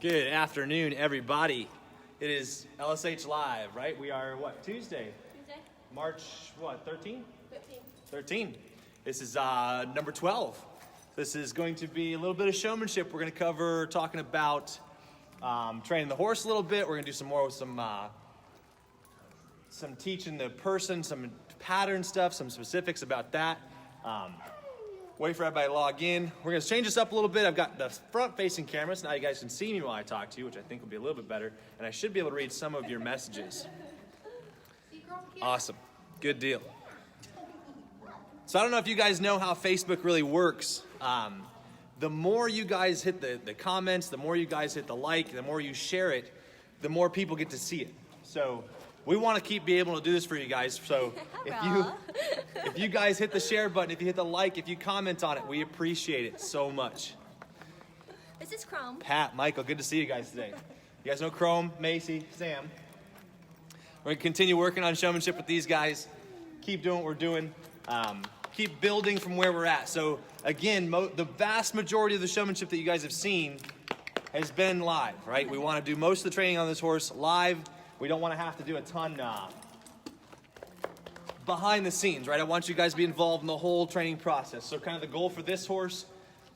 Good afternoon, everybody. It is LSH Live, right? We are, what, Tuesday? Tuesday. March, what, 13? 13. 13. This is number 12. This is going to be a little bit of showmanship. We're going to cover talking about training the horse a little bit. We're going to do some more with some teaching the person, some pattern stuff, some specifics about that. Wait for everybody to log in. We're going to change this up a little bit. I've got the front-facing camera, so now you guys can see me while I talk to you, which I think will be a little bit better. And I should be able to read some of your messages. Awesome. Good deal. So I don't know if you guys know how Facebook really works. The more you guys hit the comments, the more you guys hit the like, the more you share it, the more people get to see it. So we want to keep being able to do this for you guys. So if you guys hit the share button, if you hit the like, if you comment on it, we appreciate it so much. This is Chrome. Pat, Michael, good to see you guys today. You guys know Chrome, Macey, Sam. We're going to continue working on showmanship with these guys. Keep doing what we're doing. Keep building from where we're at. So again, the vast majority of the showmanship that you guys have seen has been live, right? We want to do most of the training on this horse live. We don't want to have to do a ton behind the scenes, right? I want you guys to be involved in the whole training process. So kind of the goal for this horse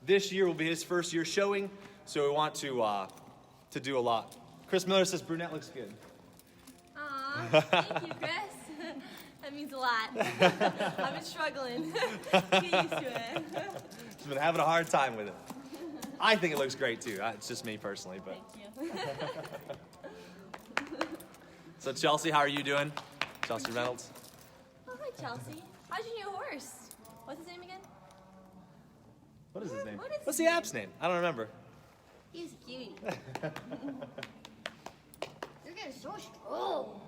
this year will be his first year showing. So we want to do a lot. Chris Miller says brunette looks good. Aw, thank you, Chris. That means a lot. I've been struggling. Get used to it. She's been having a hard time with it. I think it looks great too. It's just me personally, but. Thank you. So Chelsea, how are you doing? Chelsea Reynolds. Oh, hi, Chelsea. How's your new horse? What's his name again? What is his name? What is What's his the name? app's name? I don't remember. He's a cutie. You're getting so strong.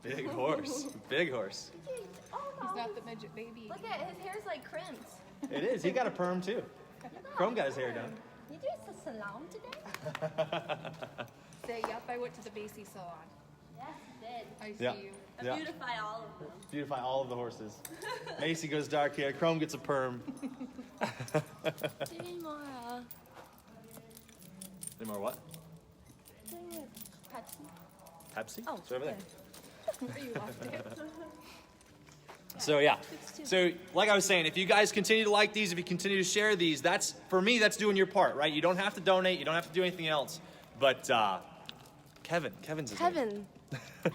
Big horse. Big horse. Oh, no. He's not the midget baby. Look at his hair's like crimped. It is. He got a perm too. Chrome got his hair done. You doing the salon today? Say, yep, I went to the Macey salon. Yes, you did. I see Yeah. you. I Yeah. beautify all of them. Beautify all of the horses. Macey goes dark hair. Chrome gets a perm. Any more, Any more what? Pepsi? Pepsi? Oh, It's over there. You left it. So yeah. So like I was saying, if you guys continue to like these, if you continue to share these, that's, for me, that's doing your part, right? You don't have to donate. You don't have to do anything else. But Kevin's his name. Kevin.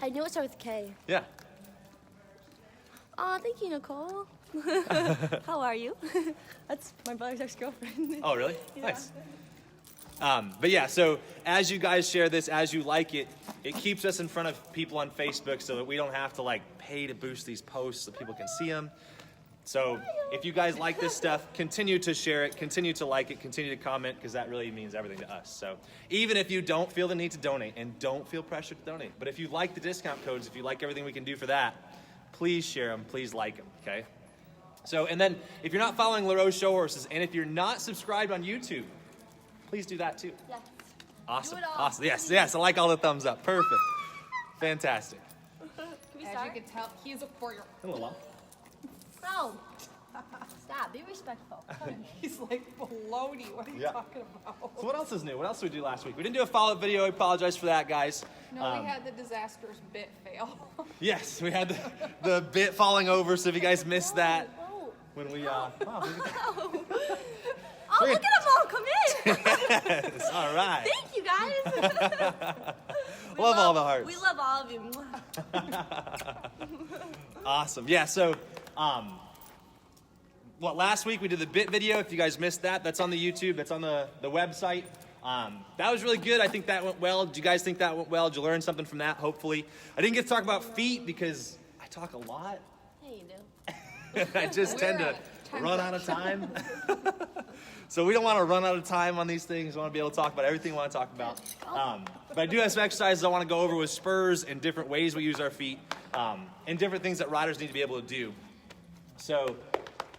I knew it started with K. Yeah. Aw, thank you, Nicole. How are you? That's my brother's ex-girlfriend. Oh, really? Yeah. Nice. But yeah, so as you guys share this, as you like it, it keeps us in front of people on Facebook so that we don't have to like pay to boost these posts so people can see them. So if you guys like this stuff, continue to share it, continue to like it, continue to comment, because that really means everything to us. So even if you don't feel the need to donate, and don't feel pressured to donate, but if you like the discount codes, if you like everything we can do for that, please share them, please like them, okay? So, and then if you're not following LaRose Show Horses, and if you're not subscribed on YouTube, please do that too. Yes. Awesome, Do it all. awesome. Yes, I like all the thumbs up. Perfect. Fantastic. Can we As start? you can tell, he's a 4-year-old. A little while. No. Stop. Be respectful. He's like baloney. What are you Yeah. talking about? So what else is new? What else did we do last week? We didn't do a follow-up video. I apologize for that, guys. No, we had the disastrous bit fail. Yes, we had the bit falling over, so if you guys missed that, Oh. when we, wow, look at that. Oh, oh look at them all come in. Yes, all right. Thank you, guys. Love all the hearts. We love all of you. Awesome. Yeah, so, last week we did the bit video. If you guys missed that, that's on the YouTube, that's on the website. That was really good. I think that went well. Did you guys think that went well? Did you learn something from that, hopefully? I didn't get to talk about feet because I talk a lot. Yeah, you do. I just tend to We're at run out of time. So we don't want to run out of time on these things. We want to be able to talk about everything we want to talk about. But I do have some exercises I want to go over with spurs and different ways we use our feet and different things that riders need to be able to do. So,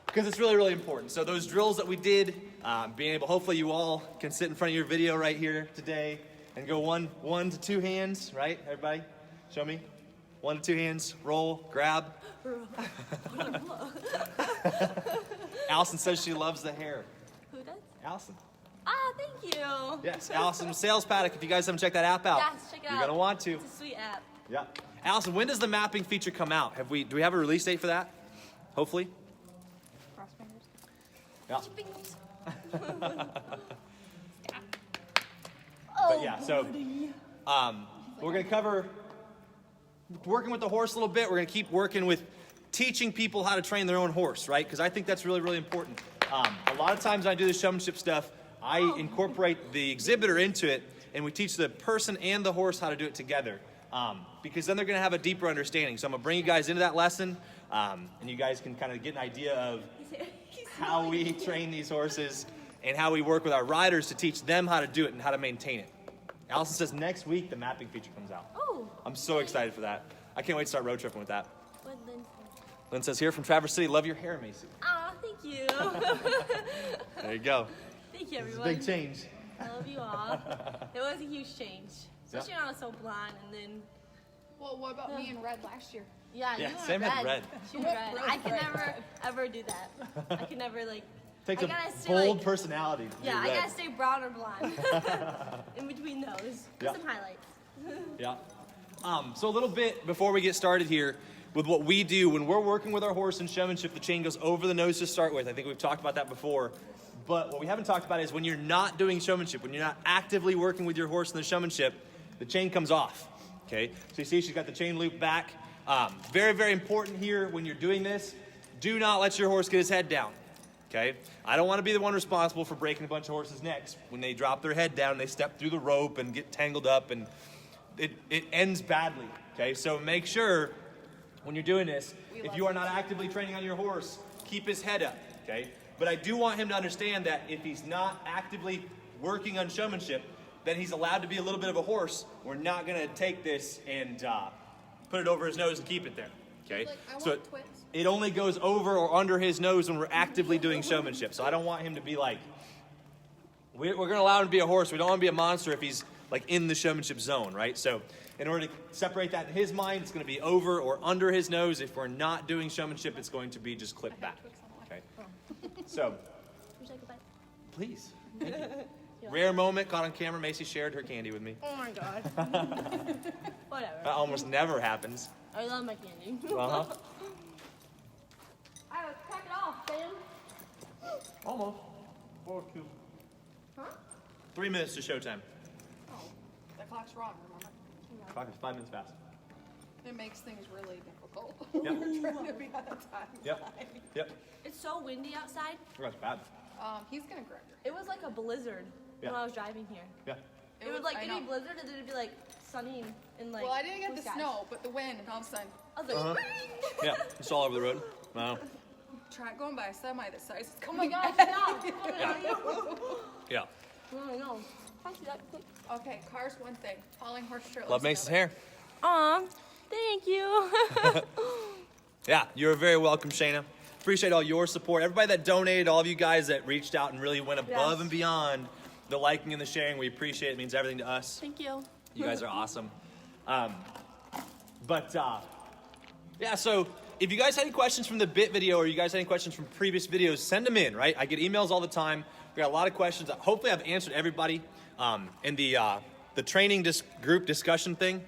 because it's really, really important. So those drills that we did, being able, hopefully you all can sit in front of your video right here today and go one to two hands, right? Everybody, show me. 1 to 2 hands, roll, grab. Allison says she loves the hair. Who does? Allison. Ah, thank you. Yes, Allison, Sales Paddock. If you guys haven't checked that app out, Yes, check it out. you're gonna want to. It's a sweet app. Yeah. Allison, when does the mapping feature come out? Do we have a release date for that? Hopefully. Cross fingers. Yeah. Oh, But yeah, so we're gonna cover working with the horse a little bit. We're gonna keep working with teaching people how to train their own horse, right? Because I think that's really, really important. A lot of times when I do the showmanship stuff, I incorporate the exhibitor into it, and we teach the person and the horse how to do it together. Because then they're gonna have a deeper understanding. So I'm gonna bring you guys into that lesson, and you guys can kind of get an idea of how we train these horses and how we work with our riders to teach them how to do it and how to maintain it. Allison says next week the mapping feature comes out. Oh. I'm so excited for that. I can't wait to start road tripping with that. What Lynn said. Lynn says here from Traverse City, love your hair, Macy. Aw, thank you. There you go. Thank you, It's a everyone. big change. I love you all. It was a huge change. Especially when I was so blonde and then, Well, what about me in red last year? yeah, Yeah, you were Sam had red. She was red. I could never, ever do that. I could never, like, Takes I a gotta stay, bold like- personality. to yeah, do I red. gotta stay brown or blonde. In between those. Yeah. Some highlights. Yeah. So a little bit before we get started here with what we do when we're working with our horse in showmanship, the chain goes over the nose to start with. I think we've talked about that before. But what we haven't talked about is when you're not doing showmanship, when you're not actively working with your horse in the showmanship, the chain comes off. Okay. So you see she's got the chain loop back. Very, very important here when you're doing this, do not let your horse get his head down. Okay? I don't want to be the one responsible for breaking a bunch of horses' necks when they drop their head down, they step through the rope and get tangled up, and it ends badly. Okay? So make sure when you're doing this, if you are not actively training on your horse, keep his head up. Okay? But I do want him to understand that if he's not actively working on showmanship, then he's allowed to be a little bit of a horse. We're not going to take this and put it over his nose and keep it there. Okay? Like, I So want twins. it only goes over or under his nose when we're actively doing showmanship. So I don't want him to be like, we're going to allow him to be a horse. We don't want him to be a monster if he's like in the showmanship zone, right? So in order to separate that in his mind, it's going to be over or under his nose. If we're not doing showmanship, it's going to be just clipped back. Okay? So, Would you like a bite? please. Thank you. Rare moment, caught on camera. Macy shared her candy with me. Oh my god. Whatever. That almost never happens. I love my candy. Uh-huh. I would crack it off, Sam. Almost. 4-2. Huh? 3 minutes to showtime. Oh, the clock's wrong, remember? Clock is 5 minutes fast. It makes things really difficult. Yep. We're trying to be on time. Yep. Yep. It's so windy outside. That's bad. He's gonna grab your. It was like a blizzard Yeah. when I was driving here. Yeah. It would was- like I it'd be know. blizzard and then it'd be like sunny and like. Well, I didn't get blue the skies. snow, but the wind, and all of a sudden, I was like, Uh-huh. Yeah. It's all over the road. Wow. try going by a semi this size. It's oh coming. my gosh, stop! Oh Yeah. no. Can I see that quick? Okay, car's one thing. Hauling horse trailers. Love Mace's another. hair. Aw, thank you. Yeah, you're very welcome, Shayna. Appreciate all your support. Everybody that donated, all of you guys that reached out and really went above Yes. and beyond the liking and the sharing. We appreciate it. It means everything to us. Thank you. You guys are awesome. Yeah, so if you guys had any questions from the bit video or you guys had any questions from previous videos, send them in, right? I get emails all the time. We got a lot of questions. Hopefully I've answered everybody in the training group discussion thing.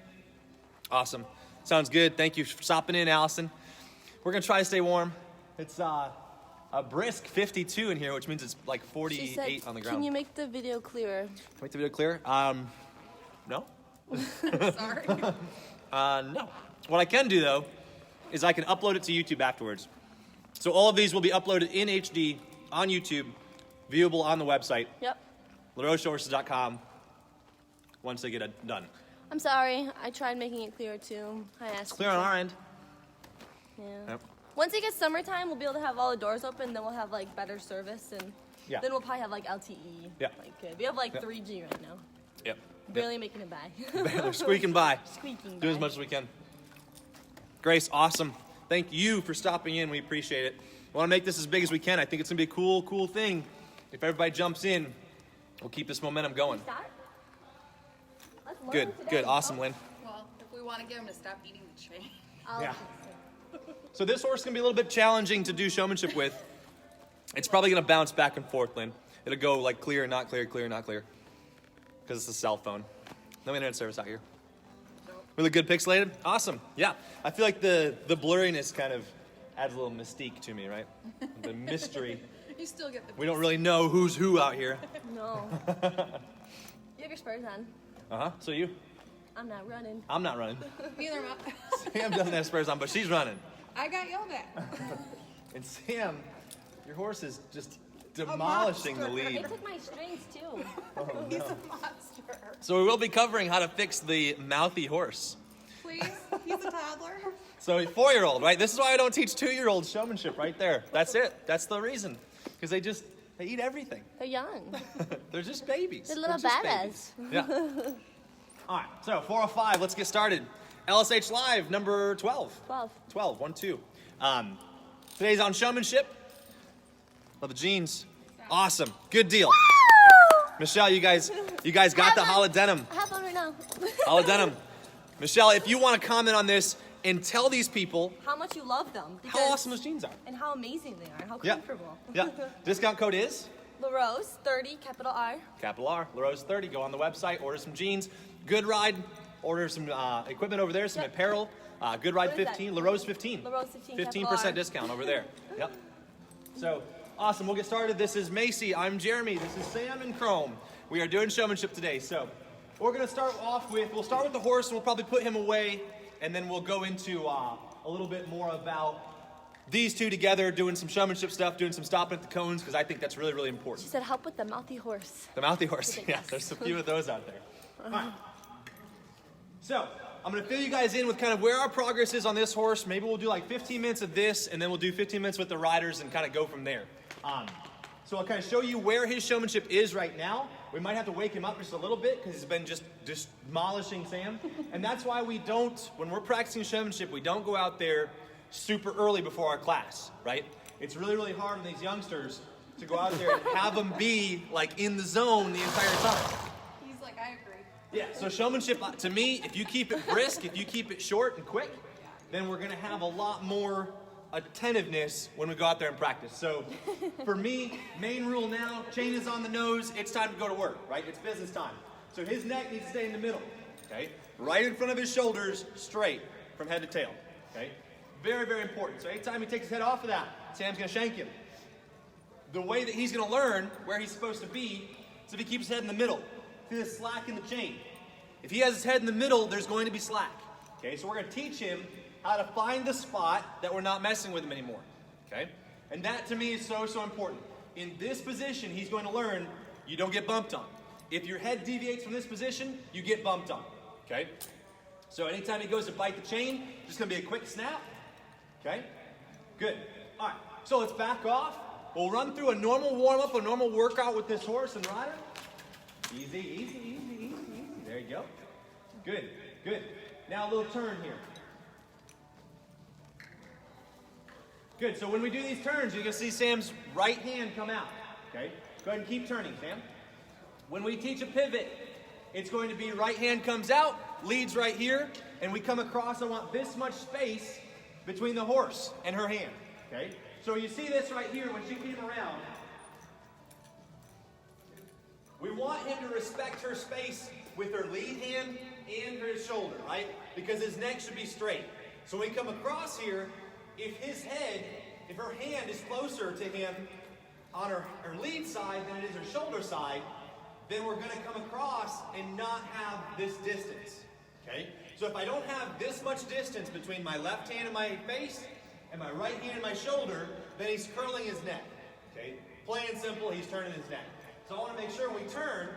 Awesome. Sounds good. Thank you for stopping in, Allison. We're going to try to stay warm. It's a brisk 52 in here, which means it's like 48 She said, on the ground. can you make the video clearer? Make the video clear? No. Sorry. No. What I can do, though, is I can upload it to YouTube afterwards. So all of these will be uploaded in HD on YouTube, viewable on the website, Yep. LaRoseHorses.com, once they get done. I'm sorry. I tried making it clearer too. I asked. It's clear on our end. Yeah. Yep. Once it gets summertime, we'll be able to have all the doors open. Then we'll have like better service, and Yeah. then we'll probably have like LTE. Yeah. Like good. We have like Yep. 3G right now. Yep. Barely making it by. They're squeaking by. Squeaking Do as by. much as we can. Grace, awesome. Thank you for stopping in. We appreciate it. We want to make this as big as we can. I think it's going to be a cool thing. If everybody jumps in, we'll keep this momentum going. Start? Let's learn Good, today. good. Awesome, Lynn. Well, if we want to get him to stop eating the chain. I'll Yeah. fix it. So this horse can be a little bit challenging to do showmanship with. It's probably going to bounce back and forth, Lynn. It'll go like clear, not clear, clear, not clear. Because it's a cell phone. No internet service out here. Really good pixelated? Awesome. Yeah. I feel like the blurriness kind of adds a little mystique to me, right? The mystery. You still get the. We don't really know who's who out here. No. You have your spurs on. Uh-huh. So you? I'm not running. I'm not running. Neither am I. Sam doesn't have spurs on, but she's running. I got yelled at. And Sam, your horse is just demolishing the monster. They lead. took my strings too. He's a monster. So we will be covering how to fix the mouthy horse. Please, he's a toddler. So a 4-year-old, right? This is why I don't teach 2-year-olds showmanship right there. That's it. That's the reason. Because they eat everything. They're young. They're just babies. They're little just badass. babies. Yeah. All right, so 405, let's get started. LSH Live, number 12. 12. 1, 2. Today's on showmanship. Love the jeans. Awesome. Good deal. Michelle, you guys got the hollow denim. I have one right now. Hollow denim. Michelle, if you want to comment on this and tell these people How much you love them. how awesome those jeans are. And how amazing they are. And how Yeah. comfortable. Yeah. Discount code is LaRose, 30, capital R. capital R, LaRose 30. Go on the website, order some jeans. Good Ride, order some equipment over there, some Yep. apparel. Good Ride What is that? 15, LaRose 15. LaRose 15, 15% capital R. discount over there. Yep. So, awesome. We'll get started. This is Macey. I'm Jeremy. This is Sam and Chrome. We are doing showmanship today. So, we're going to start off with, we'll start with the horse and we'll probably put him away. And then we'll go into a little bit more about these two together, doing some showmanship stuff, doing some stopping at the cones, because I think that's really, really She important. said help with the mouthy horse. The mouthy horse. Yeah, Yes. there's a few of those out there. All right. So, I'm going to fill you guys in with kind of where our progress is on this horse. Maybe we'll do like 15 minutes of this, and then we'll do 15 minutes with the riders and kind of go from there. So I'll kind of show you where his showmanship is right now. We might have to wake him up just a little bit because he's been just demolishing Sam. And that's why we don't, when we're practicing showmanship, we don't go out there super early before our class, right? It's really, really hard on these youngsters to go out there and have them be like in the zone the entire time. He's like, I agree. Yeah, so showmanship, to me, if you keep it brisk, if you keep it short and quick, then we're going to have a lot more attentiveness when we go out there and practice. So for me, main rule now, chain is on the nose, it's time to go to work, right? It's business time. So his neck needs to stay in the middle, okay? Right in front of his shoulders, straight from head to tail, okay? Very, very important. So anytime he takes his head off of that, Sam's going to shank him. The way that he's going to learn where he's supposed to be is if he keeps his head in the middle. See the slack in the chain. If he has his head in the middle, there's going to be slack. Okay, so we're going to teach him how to find the spot that we're not messing with him anymore. Okay? And that to me is so, so important. In this position, he's going to learn you don't get bumped on. If your head deviates from this position, you get bumped on. Okay? So anytime he goes to bite the chain, just going to be a quick snap. Okay? Good. All right, so let's back off. We'll run through a normal warm-up, a normal workout with this horse and rider. Easy, easy, easy, easy, easy. There you go. Good, good. Now a little turn here. Good, so when we do these turns, you're going to see Sam's right hand come out. Okay? Go ahead and keep turning, Sam. When we teach a pivot, it's going to be right hand comes out, leads right here, and we come across. I want this much space between the horse and her hand. Okay? So you see this right here when she came around. We want him to respect her space with her lead hand and his shoulder, right? Because his neck should be straight. So when we come across here, if her hand is closer to him on her lead side than it is her shoulder side, then we're going to come across and not have this distance, okay? So if I don't have this much distance between my left hand and my face and my right hand and my shoulder, then he's curling his neck, okay? Plain and simple, he's turning his neck. So I want to make sure when we turn,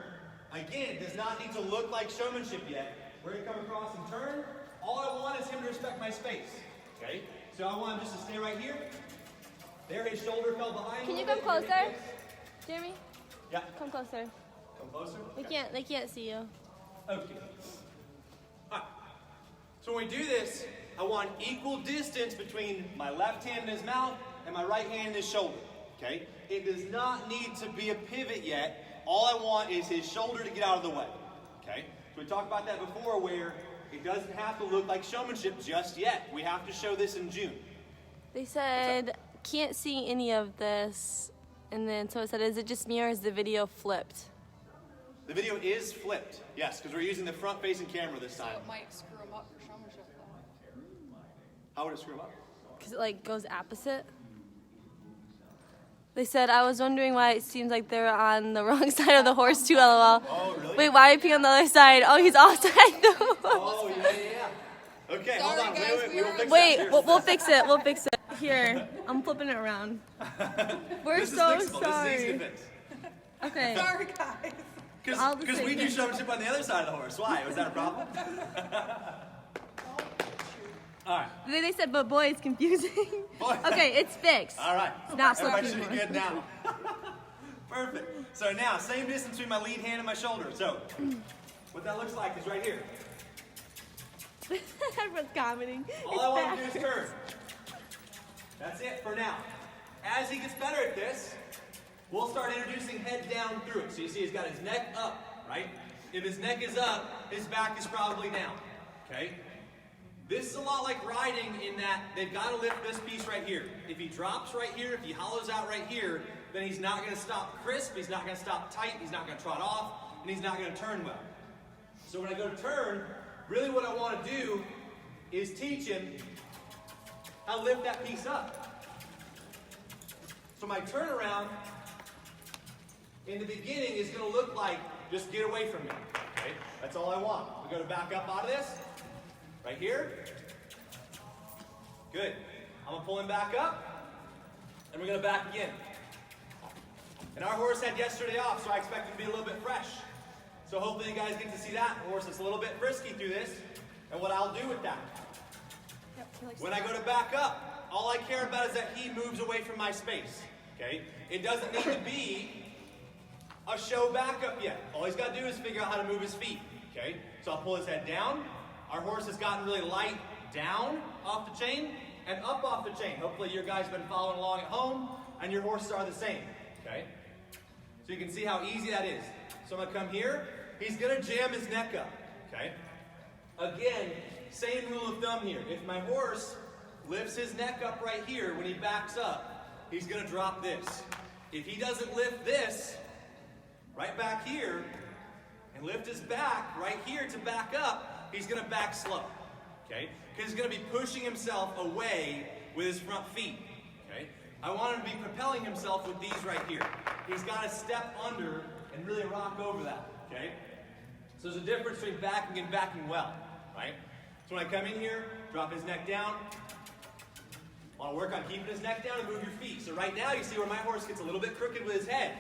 again, it does not need to look like showmanship yet. We're going to come across and turn. All I want is him to respect my space, okay? So I want him just to stay right here. There, his shoulder fell behind. Can you come closer? Jeremy? Yeah. Come closer. Come closer? They can't see you. Okay. All right. So when we do this, I want equal distance between my left hand and his mouth and my right hand and his shoulder, okay? It does not need to be a pivot yet. All I want is his shoulder to get out of the way, okay? So we talked about that before where it doesn't have to look like showmanship just yet. We have to show this in June. They said can't see any of this And then, so it said, is it just me or is the video flipped? The video is flipped, yes, because we're using the front-facing camera this So time. it might screw him up for showmanship though. How would it screw 'em up? Because it like goes opposite. They said, I was wondering why it seems like they're on the wrong side of the horse too, lol. Oh, really? Wait, why are you peeing on the other side? Oh, he's offside though. Oh, yeah. Okay, hold Sorry, on. guys, Wait, we we'll were- fix Wait, that. we'll fix it. We'll fix it. Here, I'm flipping it around. We're This is so fixable. This is easy sorry. to fix. Okay. Sorry, guys. All the Because same we do thing. showmanship on the other side of the horse. Why? Was that a problem? All right. They said, but boy, it's confusing. Boy. Okay, it's fixed. All right. It's not Everybody flipping should be anymore. good now. Perfect. So now, same distance between my lead hand and my shoulder. So, what that looks like is right here. Everyone's commenting. All I want to do is turn. That's it for now. As he gets better at this, we'll start introducing head down through it. So you see he's got his neck up, right? If his neck is up, his back is probably down, okay? This is a lot like riding in that they've got to lift this piece right here. If he drops right here, if he hollows out right here, then he's not going to stop crisp, he's not going to stop tight, he's not going to trot off, and he's not going to turn well. So when I go to turn, really what I want to do is teach him how to lift that piece up. So my turnaround in the beginning is going to look like just get away from me. Okay? That's all I want. We go to back up out of this. Right here. Good. I'm going to pull him back up. And we're going to back again. And our horse had yesterday off, so I expect him to be a little bit fresh. So hopefully you guys get to see that horse that's a little bit frisky through this. And what I'll do with that. When I go to back up, all I care about is that he moves away from my space. Okay? It doesn't need to be a show backup yet. All he's got to do is figure out how to move his feet. Okay? So I'll pull his head down. Our horse has gotten really light down off the chain and up off the chain. Hopefully your guys have been following along at home and your horses are the same. Okay? So you can see how easy that is. So I'm going to come here. He's going to jam his neck up. Okay? Again, same rule of thumb here. If my horse lifts his neck up right here when he backs up, he's going to drop this. If he doesn't lift this right back here and lift his back right here to back up, he's going to back slow. Okay? Because he's going to be pushing himself away with his front feet. Okay? I want him to be propelling himself with these right here. He's got to step under and really rock over that. Okay? So there's a difference between backing and backing well. Right? So when I come in here, drop his neck down. I want to work on keeping his neck down and move your feet. So right now you see where my horse gets a little bit crooked with his head.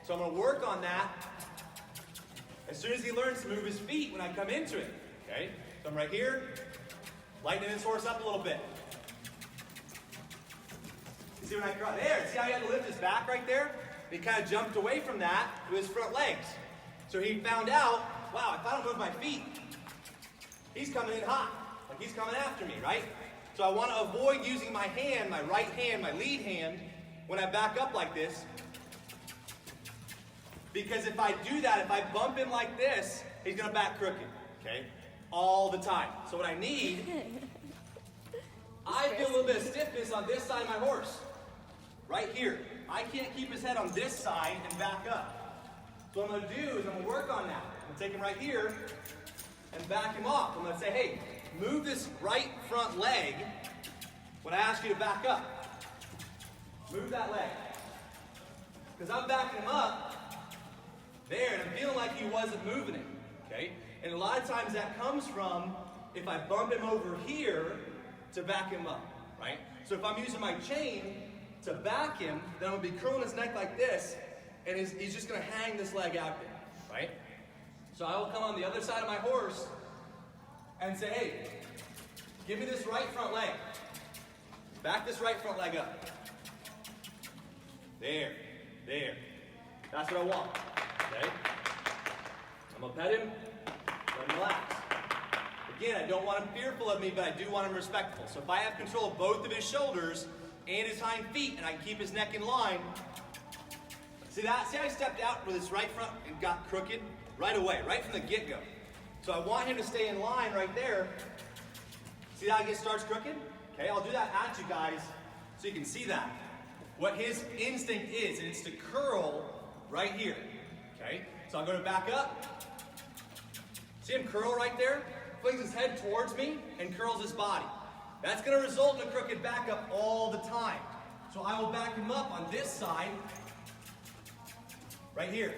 So I'm going to work on that as soon as he learns to move his feet when I come into it. Okay? So I'm right here, lightening his horse up a little bit. You see when I cross there, see how he had to lift his back right there? He kind of jumped away from that with his front legs. So he found out, wow, if I don't move my feet, he's coming in hot. Like he's coming after me, right? So I want to avoid using my hand, my right hand, my lead hand, when I back up like this. Because if I do that, if I bump him like this, he's going to back crooked, okay? All the time. So what I need, I feel a little bit of stiffness on this side of my horse. Right here. I can't keep his head on this side and back up. So what I'm going to do is I'm going to work on that. I'm going to take him right here and back him off. I'm going to say, hey, move this right front leg when I ask you to back up. Move that leg. Because I'm backing him up there, and I'm feeling like he wasn't moving it. Okay? And a lot of times that comes from if I bump him over here to back him up. Right? So if I'm using my chain to back him, then I'm going to be curling his neck like this, and he's just going to hang this leg out there. Right? So I will come on the other side of my horse and say, hey, give me this right front leg. Back this right front leg up. There. That's what I want. Okay? I'm going to pet him, let him relax. Again, I don't want him fearful of me, but I do want him respectful. So if I have control of both of his shoulders and his hind feet, and I can keep his neck in line, see that? See how I stepped out with his right front and got crooked? Right away, right from the get-go. So I want him to stay in line right there. See how he starts crooked? Okay, I'll do that at you guys so you can see that. what his instinct is, and it's to curl right here, okay? So I'm going to back up. See him curl right there? Flings his head towards me and curls his body. That's going to result in a crooked back up all the time. So I will back him up on this side, right here.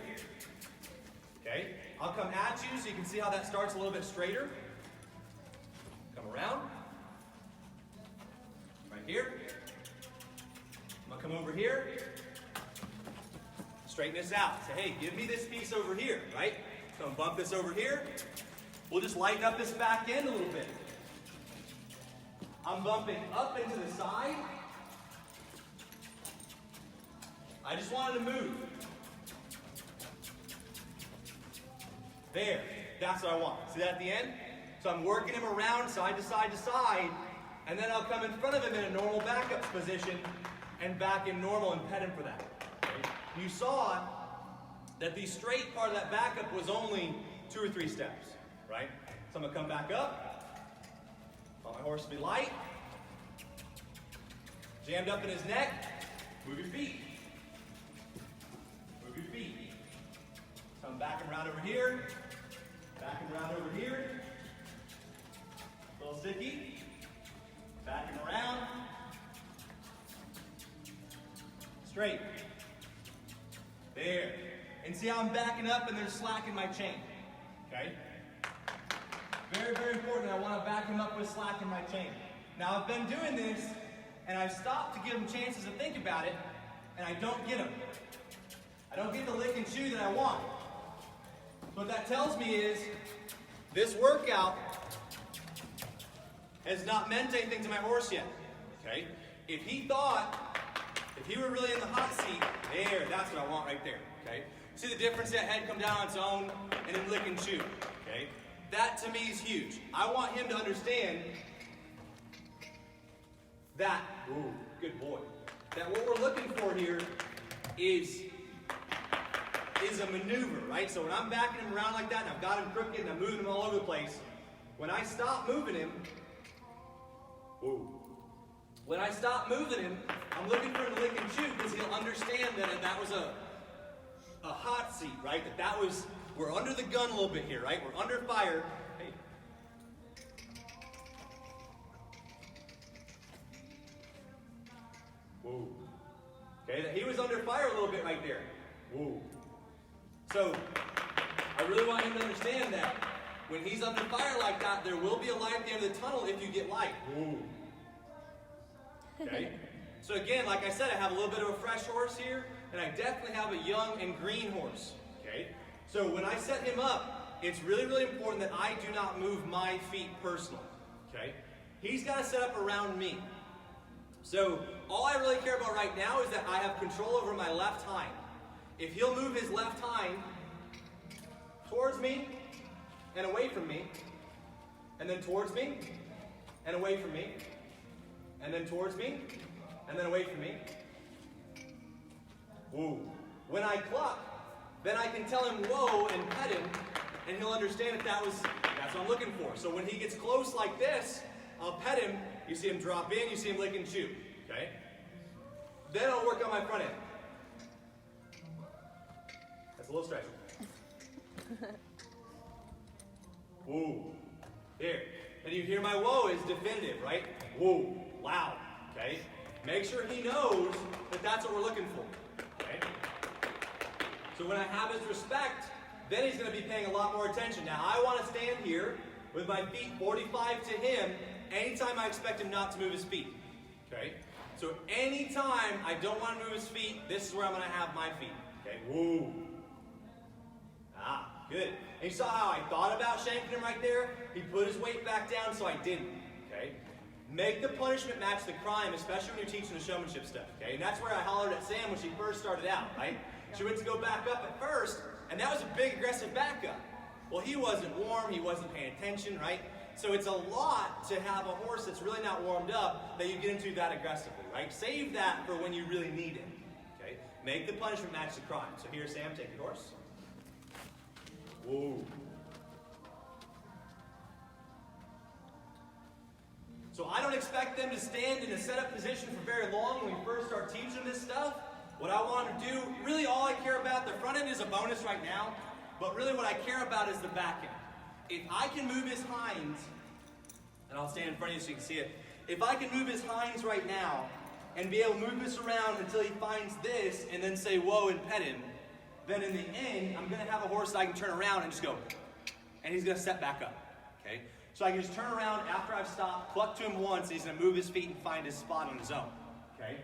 Okay? I'll come at you so you can see how that starts a little bit straighter. Come around. Right here. I'm going to come over here. Straighten this out. Say, hey, give me this piece over here, right? So I'm going to bump this over here. We'll just lighten up this back end a little bit. I'm bumping up into the side. I just wanted to move. There. That's what I want. See that at the end? So I'm working him around side to side to side, and then I'll come in front of him in a normal backup position and back him normal and pet him for that. Okay? You saw that the straight part of that backup was only 2 or 3 steps, right? So I'm going to come back up. Want my horse to be light. Jammed up in his neck. Move your feet. Move your feet. Come back and around over here. Back and around over here. A little sticky. Back and around. Straight. There. And see how I'm backing up and they're slacking my chain. Okay? Very, very important. I want to back him up with slack in my chain. Now I've been doing this, and I've stopped to give him chances to think about it, and I don't get them. I don't get the lick and chew that I want. What that tells me is, this workout has not meant anything to my horse yet. Okay? If he were really in the hot seat, there, that's what I want right there. Okay? See the difference? That head come down on its own, and then lick and chew. Okay? That to me is huge. I want him to understand that, ooh, good boy, that what we're looking for here is a maneuver, right? So when I'm backing him around like that, and I've got him crooked, and I'm moving him all over the place, when I stop moving him, ooh, when I stop moving him, I'm looking for him to lick and chew, because he'll understand that was a hot seat, right? That was, we're under the gun a little bit here, right? We're under fire. Hey. Whoa. Okay, he was under fire a little bit right there. Whoa. So, I really want him to understand that when he's under fire like that, there will be a light at the end of the tunnel if you get light. Whoa. Okay? So again, like I said, I have a little bit of a fresh horse here, and I definitely have a young and green horse. Okay? So when I set him up, it's really, really important that I do not move my feet personally. Okay? He's got to set up around me. So all I really care about right now is that I have control over my left hind. If he'll move his left hind towards me and away from me, and then towards me and away from me, and then towards me and then away from me. Whoa. When I cluck, then I can tell him whoa and pet him, and he'll understand that that's what I'm looking for. So when he gets close like this, I'll pet him. You see him drop in, you see him lick and chew. Okay? Then I'll work on my front end. That's a little stretch. Whoa. There. And you hear my whoa is definitive, right? Whoa. Loud. Okay? Make sure he knows that that's what we're looking for. Okay? So when I have his respect, then he's going to be paying a lot more attention. Now, I want to stand here with my feet 45 to him anytime I expect him not to move his feet. Okay? So anytime I don't want to move his feet, this is where I'm going to have my feet. Okay? Whoa. Ah, good. And you saw how I thought about shanking him right there? He put his weight back down, so I didn't. Okay? Make the punishment match the crime, especially when you're teaching the showmanship stuff. Okay? And that's where I hollered at Sam when she first started out, right? She went to go back up at first, and that was a big aggressive backup. Well, he wasn't warm, he wasn't paying attention, right? So it's a lot to have a horse that's really not warmed up that you get into that aggressively, right? Save that for when you really need it. Okay? Make the punishment match the crime. So here, Sam, take your horse. Whoa. So I don't don't expect them to stand in a setup position for very long when we first start teaching them this stuff. What I want to do, really all I care about, the front end is a bonus right now, but really what I care about is the back end. If I can move his hinds, and I'll stand in front of you so you can see it. If I can move his hinds right now and be able to move this around until he finds this and then say whoa and pet him, then in the end, I'm going to have a horse that I can turn around and just go, and he's going to step back up, okay? So I can just turn around after I've stopped, cluck to him once, and he's going to move his feet and find his spot on his own, okay?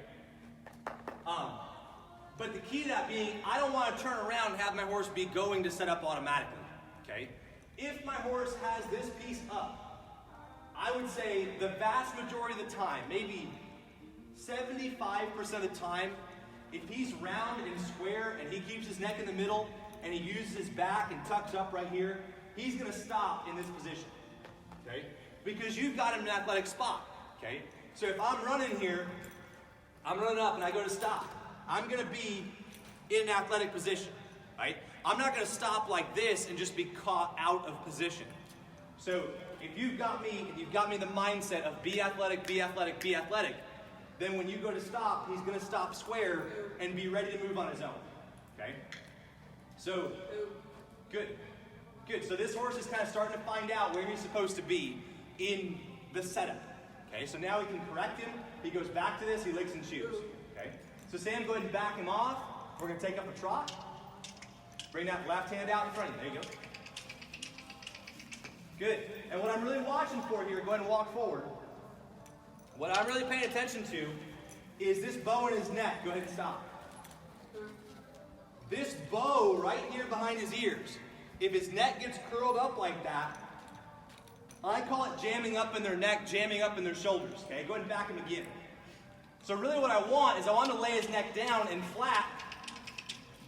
But the key to that being, I don't want to turn around and have my horse be going to set up automatically, okay? If my horse has this piece up, I would say the vast majority of the time, maybe 75% of the time, if he's round and square and he keeps his neck in the middle and he uses his back and tucks up right here, he's going to stop in this position, okay? Because you've got him in an athletic spot, okay? So if I'm running here, I'm running up and I go to stop, I'm going to be in an athletic position, right? I'm not going to stop like this and just be caught out of position. So if you've got me in the mindset of be athletic, be athletic, be athletic, then when you go to stop, he's going to stop square and be ready to move on his own, okay? So, good. So this horse is kind of starting to find out where he's supposed to be in the setup, okay? So now we can correct him. He goes back to this, he licks and chews, okay? So Sam, go ahead and back him off. We're going to take up a trot. Bring that left hand out in front of you. There you go. Good. And what I'm really watching for here, go ahead and walk forward. What I'm really paying attention to is this bow in his neck. Go ahead and stop. This bow right here behind his ears, if his neck gets curled up like that, I call it jamming up in their neck, jamming up in their shoulders. Okay, go ahead and back him again. So really what I want is I want to lay his neck down and flat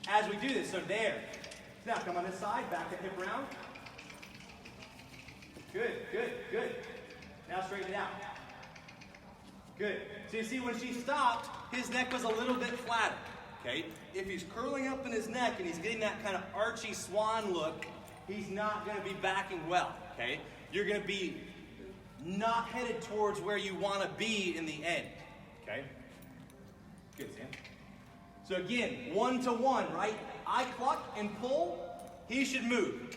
as we do this. So there. Now come on this side, back that hip around. Good. Now straighten it out. Good. So you see when she stopped, his neck was a little bit flatter. Okay? If he's curling up in his neck and he's getting that kind of archy swan look, he's not going to be backing well. Okay? You're going to be not headed towards where you want to be in the end. Okay? Good, Sam. So again, 1-to-1, right? I cluck and pull, he should move.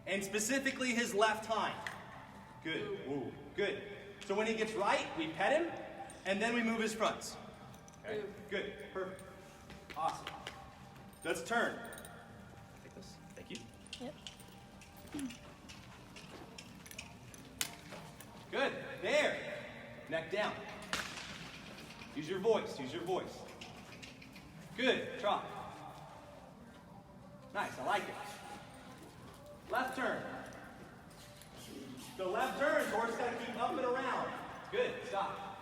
And specifically his left hind. Good. Ooh, good. So when he gets right, we pet him, and then we move his fronts. Okay? Good. Perfect. Awesome. Let's turn. Take this. Thank you. Yep. Good. There. Neck down. Use your voice. Good. Trot. Nice. I like it. Left turn. So left turn, horse got to keep up and around. Good. Stop.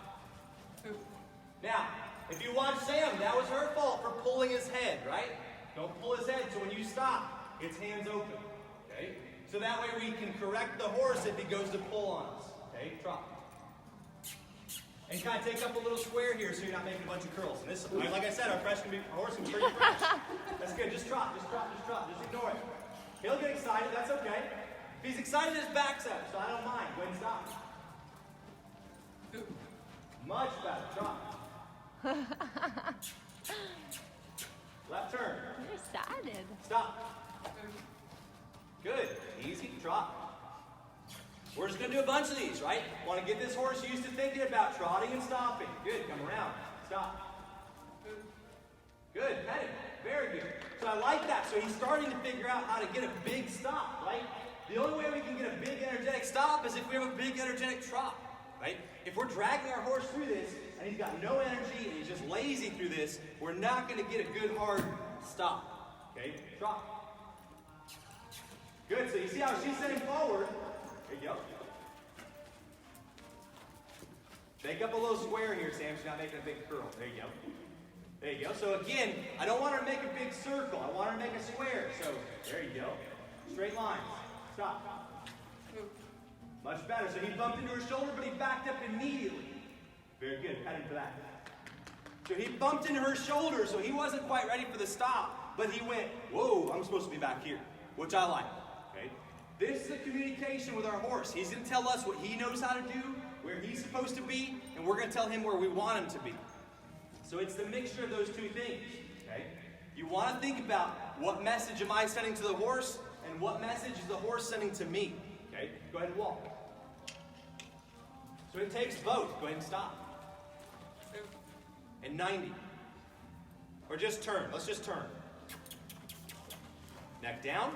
Now, if you watch Sam, that was her fault for pulling his head, right? Don't pull his head, so when you stop, it's hands open. Okay? So that way we can correct the horse if he goes to pull on us. Okay? Trot. And kind of take up a little square here so you're not making a bunch of curls. And this, like I said, our horse can be pretty fresh. That's good. Just trot. Just ignore it. He'll get excited. That's okay. If he's excited, his back's up, so I don't mind. Go ahead and stop. Much better. Trot. Left turn. You're excited. Stop. Good. Easy. Trot. We're just going to do a bunch of these, right? Want to get this horse used to thinking about trotting and stopping. Good. Come around. Stop. Good. Pet him. Very good. So I like that. So he's starting to figure out how to get a big stop, right? The only way we can get a big energetic stop is if we have a big energetic trot, right? If we're dragging our horse through this and he's got no energy and he's just lazy through this, we're not going to get a good hard stop. Okay? Trot. Good. So you see how she's sitting forward. There you go. Make up a little square here, Sam. She's not making a big curl. There you go. There you go. So again, I don't want her to make a big circle. I want her to make a square. So there you go. Straight lines. Stop. Much better. So he bumped into her shoulder, but he backed up immediately. Very good. Pat him for that. So he bumped into her shoulder, so he wasn't quite ready for the stop, but he went, whoa, I'm supposed to be back here, which I like. Okay? This is a communication with our horse. He's going to tell us what he knows how to do, where he's supposed to be, and we're going to tell him where we want him to be. So it's the mixture of those two things, okay? You want to think about what message am I sending to the horse, and what message is the horse sending to me, okay? Go ahead and walk. So it takes both. Go ahead and stop. And 90. Or just turn. Let's just turn. Neck down.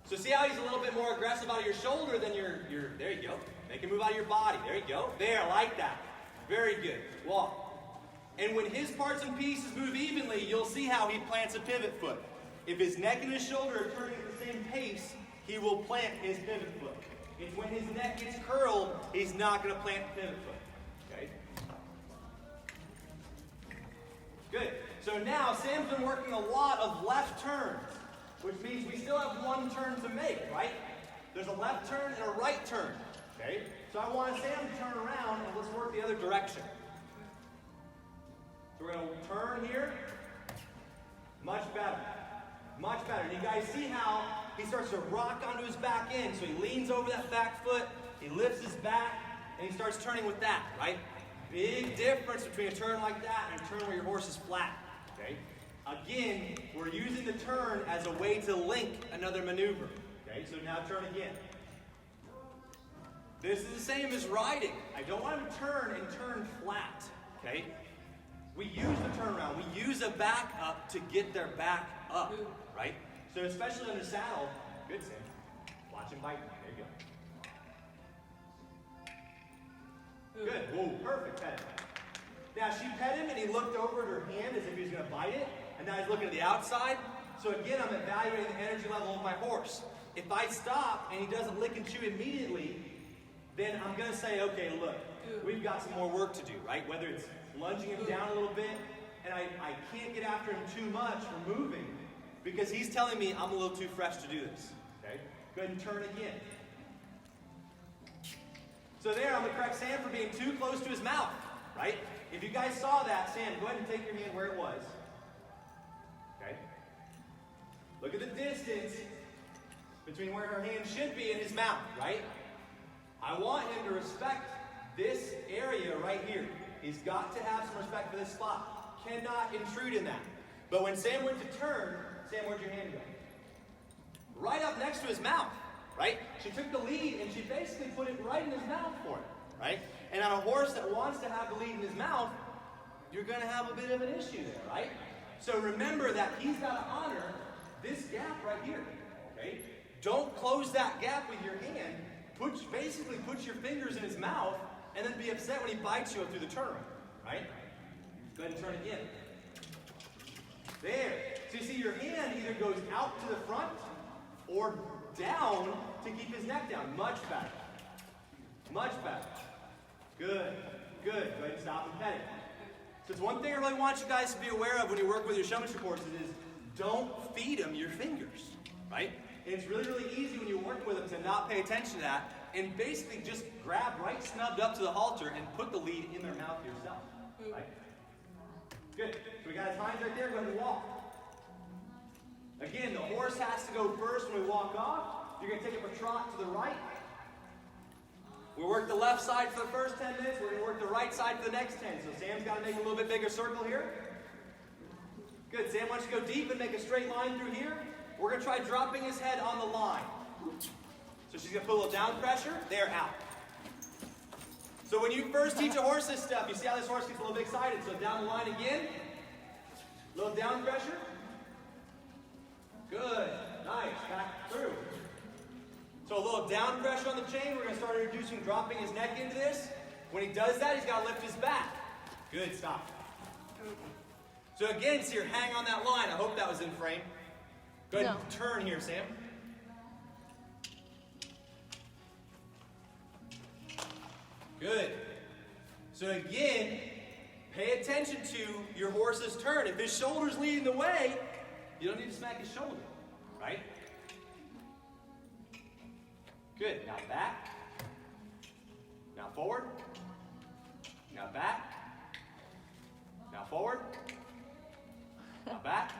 So see how he's a little bit more aggressive out of your shoulder than your there you go. Make him move out of your body. There you go. There, like that. Very good. Walk. And when his parts and pieces move evenly, you'll see how he plants a pivot foot. If his neck and his shoulder are turning at the same pace, he will plant his pivot foot. It's when his neck gets curled, he's not going to plant the pivot foot. Okay? Good. So now, Sam's been working a lot of left turns, which means we still have one turn to make, right? There's a left turn and a right turn. Okay? So I want Sam to turn around, and let's work the other direction. So we're going to turn here. Much better. Much better. And you guys see how he starts to rock onto his back end. So he leans over that back foot, he lifts his back, and he starts turning with that, right? Big difference between a turn like that and a turn where your horse is flat, okay? Again, we're using the turn as a way to link another maneuver, okay? So now turn again. This is the same as riding. I don't want him to turn and turn flat, okay? We use the turnaround. We use a back up to get their back up, right? So especially on the saddle, good, Sam. Watch him bite. There you go. Good. Whoa, perfect pet. Now she pet him and he looked over at her hand as if he was going to bite it, and now he's looking at the outside. So again, I'm evaluating the energy level of my horse. If I stop and he doesn't lick and chew immediately, then I'm going to say, okay, look, we've got some more work to do, right? Whether it's lunging him down a little bit, and I can't get after him too much for moving, because he's telling me I'm a little too fresh to do this, okay? Go ahead and turn again. So there, I'm going to correct Sam for being too close to his mouth, right? If you guys saw that, Sam, go ahead and take your hand where it was. Okay? Look at the distance between where her hand should be and his mouth, right? I want him to respect this area right here. He's got to have some respect for this spot. Cannot intrude in that. But when Sam went to turn, Sam, where'd your hand go? Right up next to his mouth, right? She took the lead and she basically put it right in his mouth for him, right? And on a horse that wants to have the lead in his mouth, you're going to have a bit of an issue there, right? So remember that he's got to honor this gap right here, okay? Don't close that gap with your hand. Basically put your fingers in his mouth and then be upset when he bites you through the turnaround, right? Go ahead and turn again. There. So you see your hand either goes out to the front or down to keep his neck down. Much better. Much better. Good. Good. Go ahead and stop and pet it. So it's one thing I really want you guys to be aware of when you work with your showmanship horses is don't feed them your fingers, right? And it's really, really easy when you work with them to not pay attention to that and basically just grab right snubbed up to the halter and put the lead in their mouth yourself, right? Good. So we got his hinds right there. Go ahead and walk. Again, the horse has to go first when we walk off. You're going to take up a trot to the right. We work the left side for the first 10 minutes. We're going to work the right side for the next 10. So Sam's got to make a little bit bigger circle here. Good. Sam wants to go deep and make a straight line through here. We're going to try dropping his head on the line. So she's going to put a little down pressure. There, out. So when you first teach a horse this stuff, you see how this horse gets a little bit excited. So down the line again. A little down pressure. Good. Nice. Back through. So a little down pressure on the chain. We're going to start introducing dropping his neck into this. When he does that, he's got to lift his back. Good. Stop. So again, see, hang on that line. I hope that was in frame. Go ahead and turn here, Sam. Good. So again, pay attention to your horse's turn. If his shoulder's leading the way, you don't need to smack his shoulder, right? Good. Now back. Now forward. Now back. Now forward. Now back.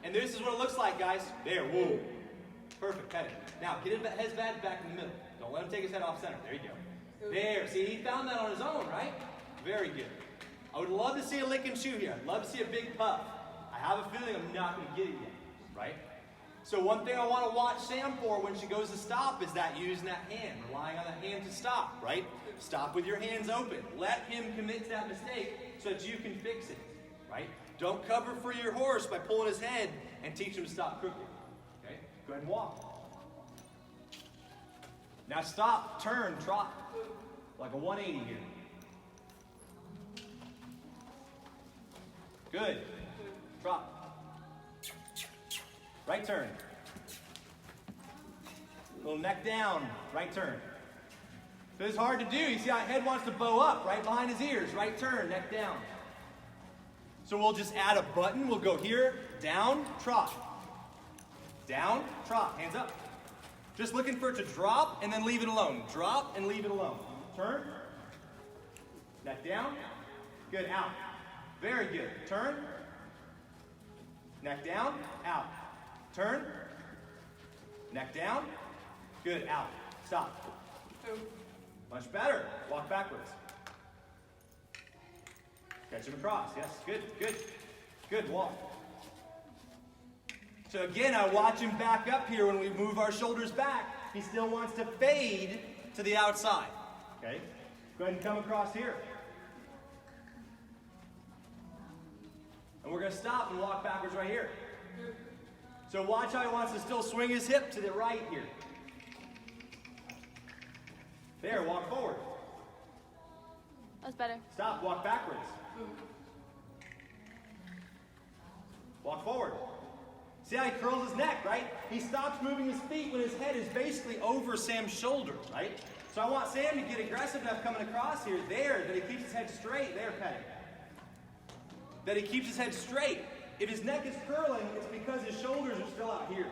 And this is what it looks like, guys. There. Whoa. Perfect. Pet it. Now get his head back in the middle. Don't let him take his head off center. There you go. There, see, he found that on his own, right? Very good. I would love to see a lick and chew here. I'd love to see a big puff. I have a feeling I'm not going to get it yet, right? So one thing I want to watch Sam for when she goes to stop is that using that hand, relying on that hand to stop, right? Stop with your hands open. Let him commit to that mistake so that you can fix it, right? Don't cover for your horse by pulling his head and teach him to stop crooked, okay? Go ahead and walk. Now stop, turn, trot, like a 180 here. Good. Trot. Right turn. Little neck down, right turn. So it's hard to do. You see how head wants to bow up, right behind his ears. Right turn, neck down. So we'll just add a button. We'll go here, down, trot. Down, trot, hands up. Just looking for it to drop and then leave it alone. Drop and leave it alone. Turn. Neck down. Good, out. Very good. Turn. Neck down, out. Turn. Neck down. Good, out. Stop. Much better. Walk backwards. Catch him across. Yes, good, good. Good, walk. So again, I watch him back up here when we move our shoulders back. He still wants to fade to the outside. Okay? Go ahead and come across here. And we're going to stop and walk backwards right here. So watch how he wants to still swing his hip to the right here. There, walk forward. That's better. Stop, walk backwards. Walk forward. See how he curls his neck, right? He stops moving his feet when his head is basically over Sam's shoulder, right? So I want Sam to get aggressive enough coming across here. There, that he keeps his head straight. There, petting. That he keeps his head straight. If his neck is curling, it's because his shoulders are still out here,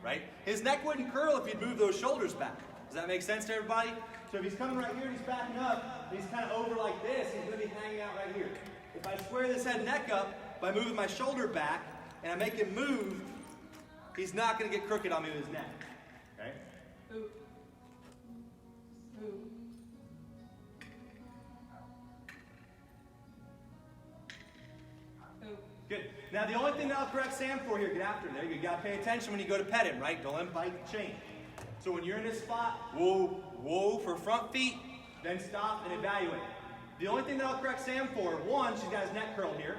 right? His neck wouldn't curl if he'd move those shoulders back. Does that make sense to everybody? So if he's coming right here and he's backing up, and he's kind of over like this, he's going to be hanging out right here. If I square this head neck up by moving my shoulder back, and I make him move, he's not going to get crooked on me with his neck. Okay? Good. Now the only thing that I'll correct Sam for here, get after him. There you go. You got to pay attention when you go to pet him, right? Don't let him bite the chain. So when you're in this spot, whoa, whoa for front feet, then stop and evaluate. The only thing that I'll correct Sam for, one, she's got his neck curled here.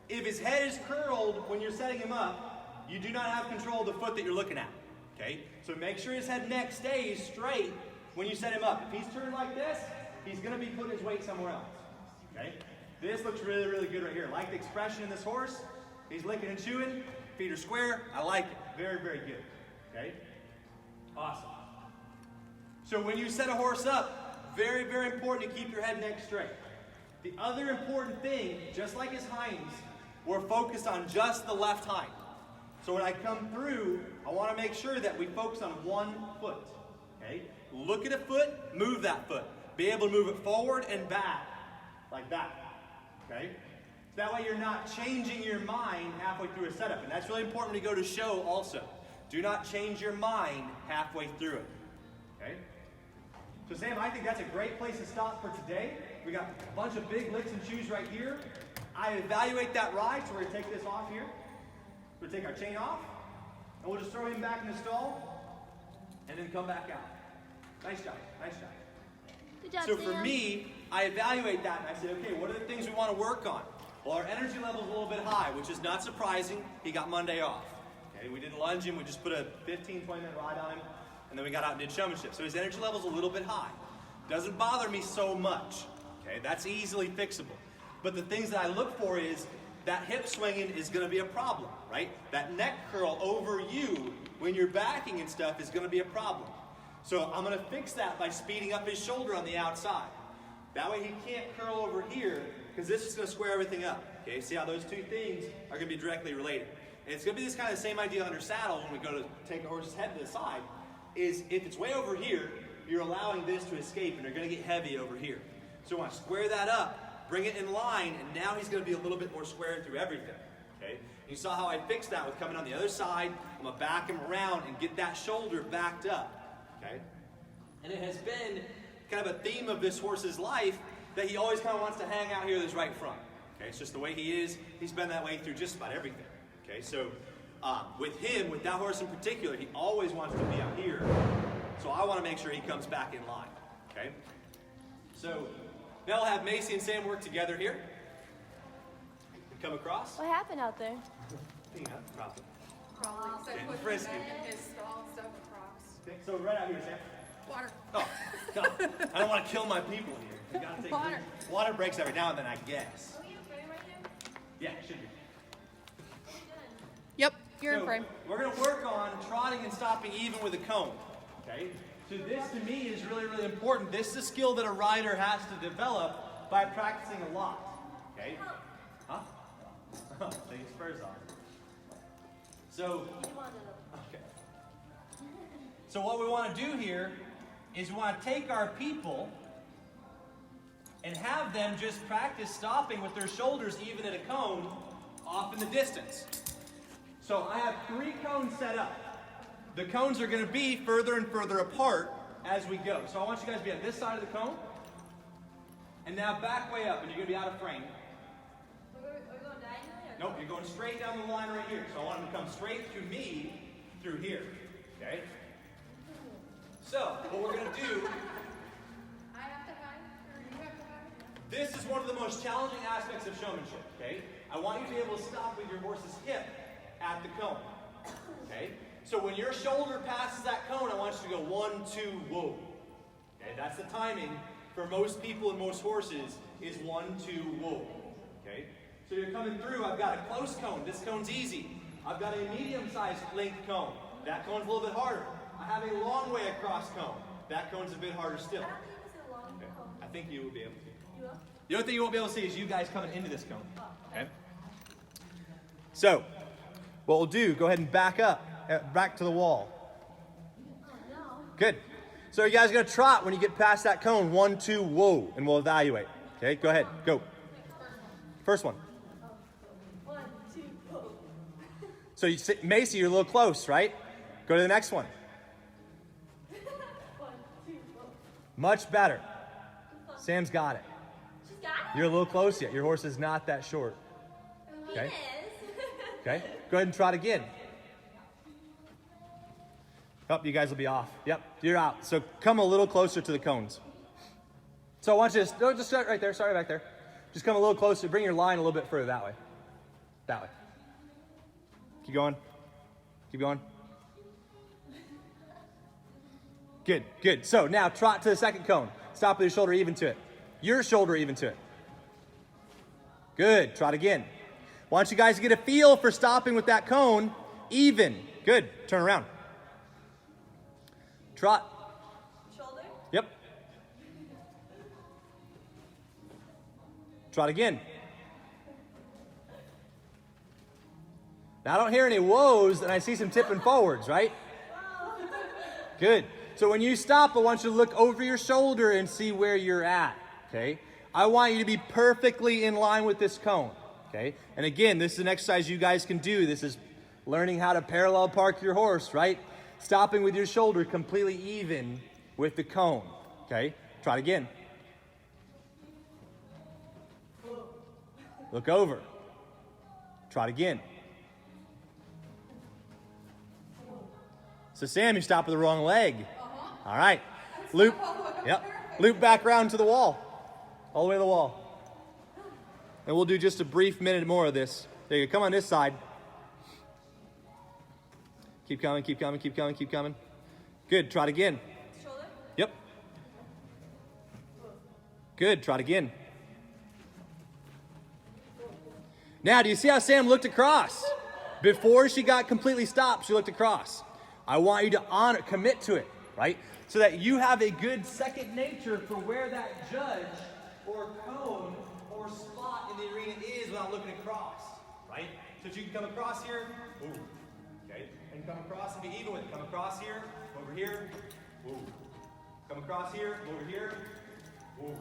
If his head is curled when you're setting him up, you do not have control of the foot that you're looking at. Okay? So make sure his head neck stays straight when you set him up. If he's turned like this, he's going to be putting his weight somewhere else. Okay? This looks really, really good right here. I like the expression in this horse. He's licking and chewing. Feet are square. I like it. Very, very good. Okay? Awesome. So when you set a horse up, very, very important to keep your head neck straight. The other important thing, just like his hinds, we're focused on just the left hind. So when I come through, I want to make sure that we focus on one foot. Okay? Look at a foot, move that foot. Be able to move it forward and back, like that. Okay? So that way you're not changing your mind halfway through a setup. And that's really important to go to show also. Do not change your mind halfway through it. Okay? So Sam, I think that's a great place to stop for today. We got a bunch of big licks and chews right here. I evaluate that ride, so we're going to take this off here. We're going to take our chain off, and we'll just throw him back in the stall, and then come back out. Nice job, nice job. Good job, So Sam. for me, I evaluate that, and I say, okay, what are the things we want to work on? Well, our energy level is a little bit high, which is not surprising. He got Monday off. Okay, we didn't lunge him, we just put a 15, 20-minute ride on him, and then we got out and did showmanship. So his energy level is a little bit high. Doesn't bother me so much. Okay, that's easily fixable. But the things that I look for is that hip swinging is going to be a problem, right? That neck curl over you when you're backing and stuff is going to be a problem. So I'm going to fix that by speeding up his shoulder on the outside. That way he can't curl over here because this is going to square everything up. Okay, see how those two things are going to be directly related. And it's going to be this kind of same idea under saddle when we go to take a horse's head to the side, is if it's way over here, you're allowing this to escape and they're going to get heavy over here. So I want to square that up, bring it in line, and now he's going to be a little bit more squared through everything. Okay? You saw how I fixed that with coming on the other side. I'm going to back him around and get that shoulder backed up. Okay? And it has been kind of a theme of this horse's life that he always kind of wants to hang out here with his right front. Okay, it's just the way he is. He's been that way through just about everything. Okay, so with him, with that horse in particular, he always wants to be out here. So I want to make sure he comes back in line. Okay, so now we'll have Macey and Sam work together here. Come across. What happened out there? Probably. Probably. So Getting put frisky. him in his stall and stuff across. Okay, so right out here, Sam. Water. Oh, no. I don't want to kill my people here. You gotta take Water. Water breaks every now and then, I guess. Are we in frame right here? Yeah, it should be. Yep, you're So, in frame. we're going to work on trotting and stopping even with a cone. Okay? So this to me is really, really important. This is a skill that a rider has to develop by practicing a lot. Okay? Huh? Take your spurs off. So, okay. So what we want to do here is we want to take our people and have them just practice stopping with their shoulders even at a cone off in the distance. So I have 3 cones set up. The cones are going to be further and further apart as we go. So I want you guys to be on this side of the cone. And now back way up, and you're going to be out of frame. We're going diagonally? Nope, you're going straight down the line right here. So I want them to come straight through me, through here. Okay? So, what we're going to do, I have to hide, or you have to hide? this is one of the most challenging aspects of showmanship. Okay? I want you to be able to stop with your horse's hip at the cone. Okay? So when your shoulder passes that cone, I want you to go 1, 2, whoa. Okay? That's the timing for most people and most horses is 1, 2, whoa. Okay? So you're coming through, I've got a close cone. This cone's easy. I've got a medium-sized length cone. That cone's a little bit harder. I have a long way across cone. That cone's a bit harder still. I don't think it's a long Okay? cone. I think you will be able to. You will? The only thing you won't be able to see is you guys coming into this cone. Okay? So, what we'll do, go ahead and back up, back to the wall. Oh, no. Good. So you guys are going to trot when you get past that cone. 1, 2, whoa, and we'll evaluate. Okay, go ahead, go. First one. 1, 2, go. So you sit, Macey, you're a little close, right? Go to the next one. 1, 2, go. Much better. Sam's got it. She's got it? You're a little close yet. Your horse is not that short. He Okay. is. Okay, go ahead and trot again. Oh, you guys will be off. Yep, you're out. So come a little closer to the cones. So I want you to, no, just start right there. Sorry, back there. Just come a little closer. Bring your line a little bit further that way. That way. Keep going. Keep going. Good, good. So now trot to the second cone. Stop with your shoulder even to it. Your shoulder even to it. Good. Trot again. I want you guys to get a feel for stopping with that cone even. Good. Turn around. Trot. Shoulder? Yep. Trot again. Now I don't hear any whoas and I see some tipping forwards, right? Good. So when you stop, I want you to look over your shoulder and see where you're at, okay? I want you to be perfectly in line with this cone, okay? And again, this is an exercise you guys can do. This is learning how to parallel park your horse, right? Stopping with your shoulder completely even with the cone, okay? Try it again. Look over. Try it again. So Sam, you stopped with the wrong leg. All right. Loop. Yep. Loop back around to the wall. All the way to the wall. And we'll do just a brief minute more of this. There you go. Come on this side. Keep coming, keep coming, keep coming, keep coming. Good. Trot again. Shoulder? Yep. Good. Trot again. Now, do you see how Sam looked across? Before she got completely stopped, she looked across. I want you to honor, commit to it, right? So that you have a good second nature for where that judge or cone or spot in the arena is without looking across, right? So that you can come across here, ooh, okay? And come across and be even with it. Come across here, over here, ooh. Come across here, over here, ooh.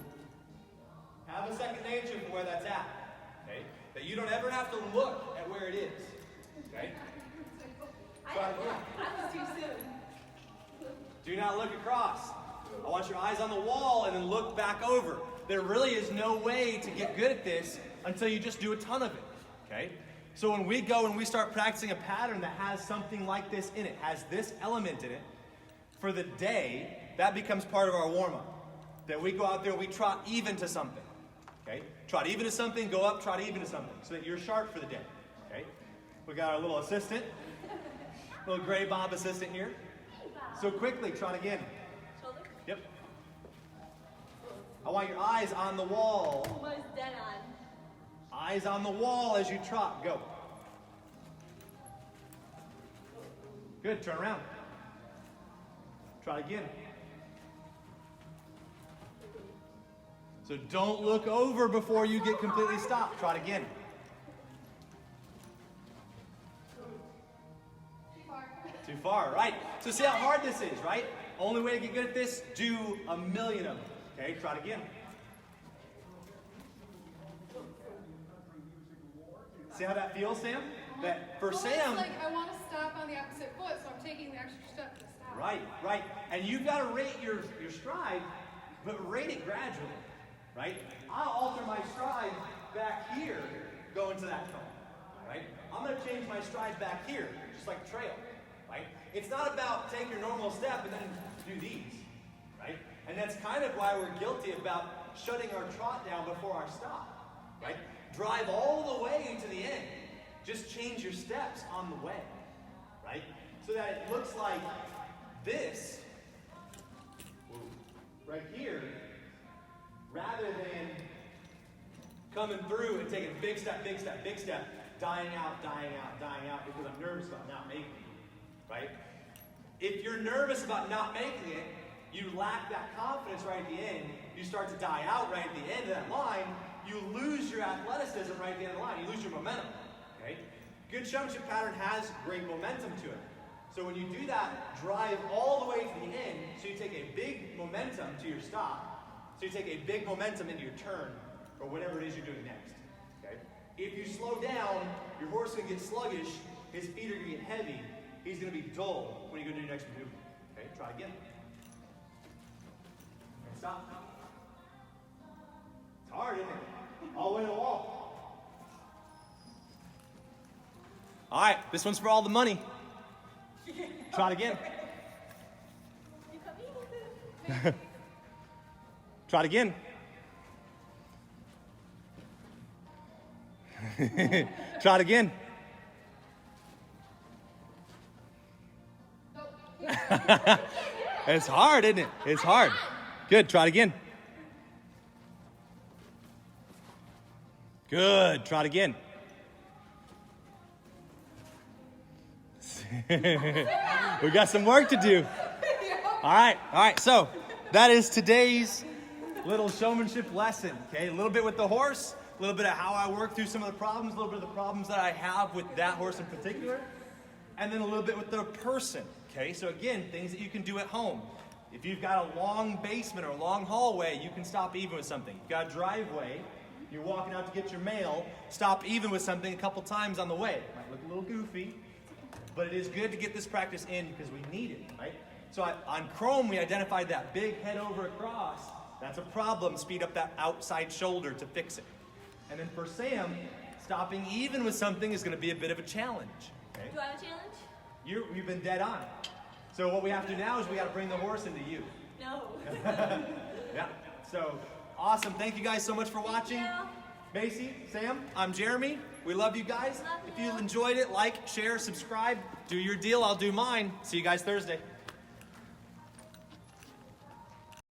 Have a second nature for where that's at, okay? That you don't ever have to look at where it is, okay? I was too soon. Do not look across. I want your eyes on the wall and then look back over. There really is no way to get good at this until you just do a ton of it, okay? So when we go and we start practicing a pattern that has something like this in it, has this element in it, for the day, that becomes part of our warm-up. That we go out there, we trot even to something, okay? Trot even to something, go up, trot even to something, so that you're sharp for the day, okay? We got our little assistant, little gray Bob assistant here. So quickly, trot again. Shoulder. Yep. I want your eyes on the wall. Almost dead on. Eyes on the wall as you trot. Go. Good. Turn around. Trot again. So don't look over before you get completely stopped. Trot again. Too far, right? So see how hard this is, right? Only way to get good at this, do a million of them. Okay, trot again. See how that feels, Sam? That for Well, Sam. it's like I want to stop on the opposite foot, so I'm taking the extra step to stop. Right, right. And you've got to rate your stride, but rate it gradually, right? I'll alter my stride back here, going to that tone, right? I'm going to change my stride back here, just like trail, right? It's not about take your normal step and then do these, right? And that's kind of why we're guilty about shutting our trot down before our stop, right? Drive all the way to the end. Just change your steps on the way, right? So that it looks like this, right here, rather than coming through and taking big step, big step, big step, dying out, dying out, dying out because I'm nervous about not making it, right? If you're nervous about not making it, you lack that confidence right at the end, you start to die out right at the end of that line, you lose your athleticism right at the end of the line, you lose your momentum, okay? Good showmanship pattern has great momentum to it. So when you do that, drive all the way to the end, so you take a big momentum to your stop, so you take a big momentum into your turn, or whatever it is you're doing next, okay? If you slow down, your horse is going to get sluggish, his feet are going to get heavy, he's going to be dull when you go to your next maneuver, okay? Try again. And stop. It's hard, isn't it? All the way to the wall. All right, this one's for all the money. Try it again. Try it again. Try it again. It's hard, isn't it? It's hard. Good. Try it again. Good. Try it again. We got some work to do. All right. So that is today's little showmanship lesson. Okay, a little bit with the horse, a little bit of how I work through some of the problems, a little bit of the problems that I have with that horse in particular, and then a little bit with the person. Okay, so again, things that you can do at home. If you've got a long basement or a long hallway, you can stop even with something. You've got a driveway, you're walking out to get your mail, stop even with something a couple times on the way. It might look a little goofy, but it is good to get this practice in because we need it, right? So on Chrome, we identified that big head over across. That's a problem. Speed up that outside shoulder to fix it. And then for Sam, stopping even with something is going to be a bit of a challenge. Okay? Do I have a challenge? You've been dead on. So what we have to do now is we got to bring the horse into you. No. Yeah. So awesome. Thank you guys so much for watching. Thank you. Macey, Sam, I'm Jeremy. We love you guys. Love If you you. enjoyed it, like, share, subscribe, do your deal. I'll do mine. See you guys Thursday.